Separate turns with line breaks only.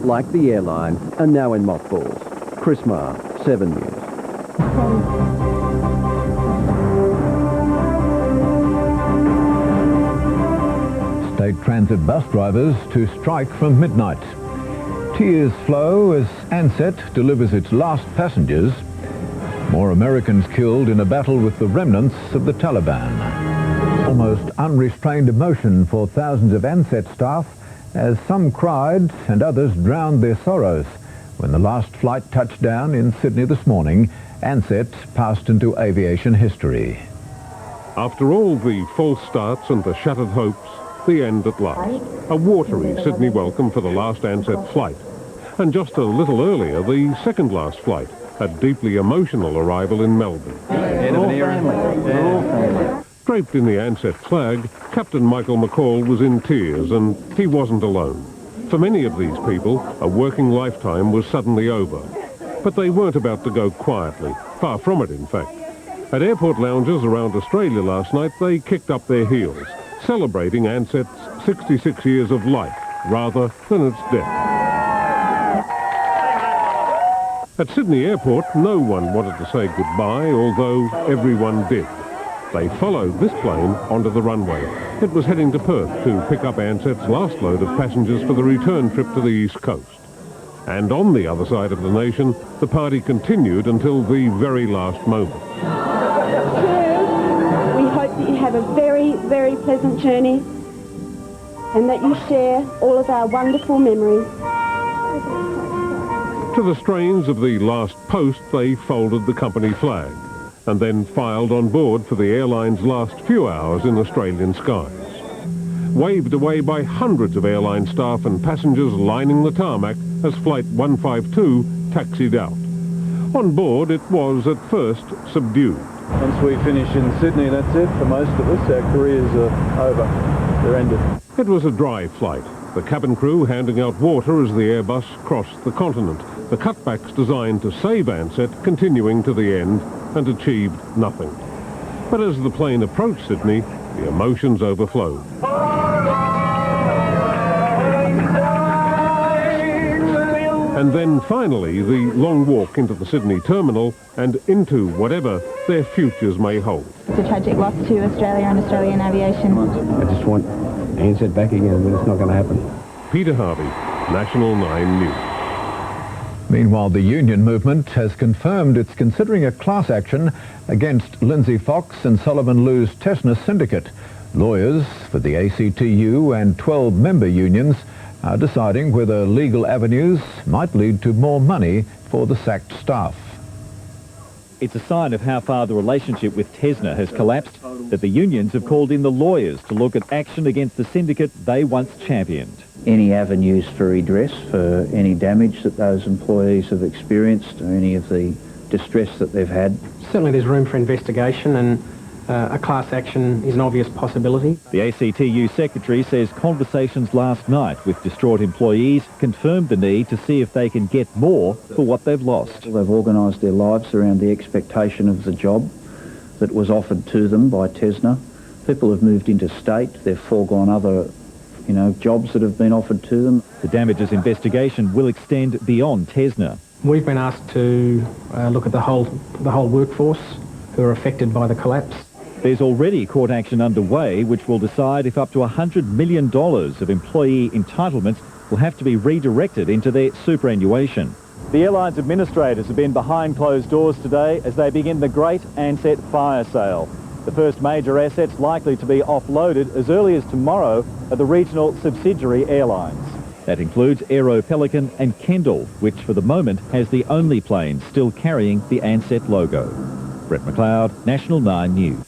like the airline, are now in mothballs. Chris Marr, 7 News.
State Transit bus drivers to strike from midnight. Tears flow as Ansett delivers its last passengers. More Americans killed in a battle with the remnants of the Taliban. Almost unrestrained emotion for thousands of Ansett staff as some cried and others drowned their sorrows. When the last flight touched down in Sydney this morning, Ansett passed into aviation history.
After all the false starts and the shattered hopes, the end at last. A watery Sydney welcome for the last Ansett flight. And just a little earlier, the second last flight, a deeply emotional arrival in Melbourne. Draped in the Ansett flag, Captain Michael McCall was in tears, and he wasn't alone. For many of these people, a working lifetime was suddenly over. But they weren't about to go quietly. Far from it, in fact. At airport lounges around Australia last night, they kicked up their heels, celebrating Ansett's 66 years of life, rather than its death. At Sydney Airport, no one wanted to say goodbye, although everyone did. They followed this plane onto the runway. It was heading to Perth to pick up Ansett's last load of passengers for the return trip to the East Coast. And on the other side of the nation, the party continued until the very last moment.
We hope that you have a very, very pleasant journey and that you share all of our wonderful memories.
To the strains of the last post, they folded the company flag and then filed on board for the airline's last few hours in Australian skies. Waved away by hundreds of airline staff and passengers lining the tarmac as Flight 152 taxied out. On board, it was at first subdued.
Once we finish in Sydney, that's it for most of us. Our careers are over. They're ended.
It was a dry flight, the cabin crew handing out water as the Airbus crossed the continent. The cutbacks designed to save Ansett continuing to the end and achieved nothing. But as the plane approached Sydney, the emotions overflowed. And then finally, the long walk into the Sydney terminal and into whatever their futures may hold.
It's a tragic loss to Australia and Australian aviation.
I just want Ansett back again, but it's not going to happen.
Peter Harvey, National 9 News.
Meanwhile, the union movement has confirmed it's considering a class action against Lindsay Fox and Solomon Lew's Tesna syndicate. Lawyers for the ACTU and 12 member unions are deciding whether legal avenues might lead to more money for the sacked staff.
It's a sign of how far the relationship with Tesna has collapsed that the unions have called in the lawyers to look at action against the syndicate they once championed.
Any avenues for redress for any damage that those employees have experienced or any of the distress that they've had.
Certainly there's room for investigation, and a class action is an obvious possibility.
The ACTU secretary says conversations last night with distraught employees confirmed the need to see if they can get more for what they've lost.
They've organised their lives around the expectation of the job that was offered to them by Tesna. People have moved into state, they've foregone other jobs that have been offered to them.
The damages investigation will extend beyond Tesna.
We've been asked to look at the whole workforce who are affected by the collapse.
There's already court action underway which will decide if up to $100 million of employee entitlements will have to be redirected into their superannuation. The airline's administrators have been behind closed doors today as they begin the great Ansett fire sale. The first major assets likely to be offloaded as early as tomorrow are the regional subsidiary airlines. That includes Aero Pelican and Kendall, which for the moment has the only plane still carrying the Ansett logo. Brett McLeod, National 9 News.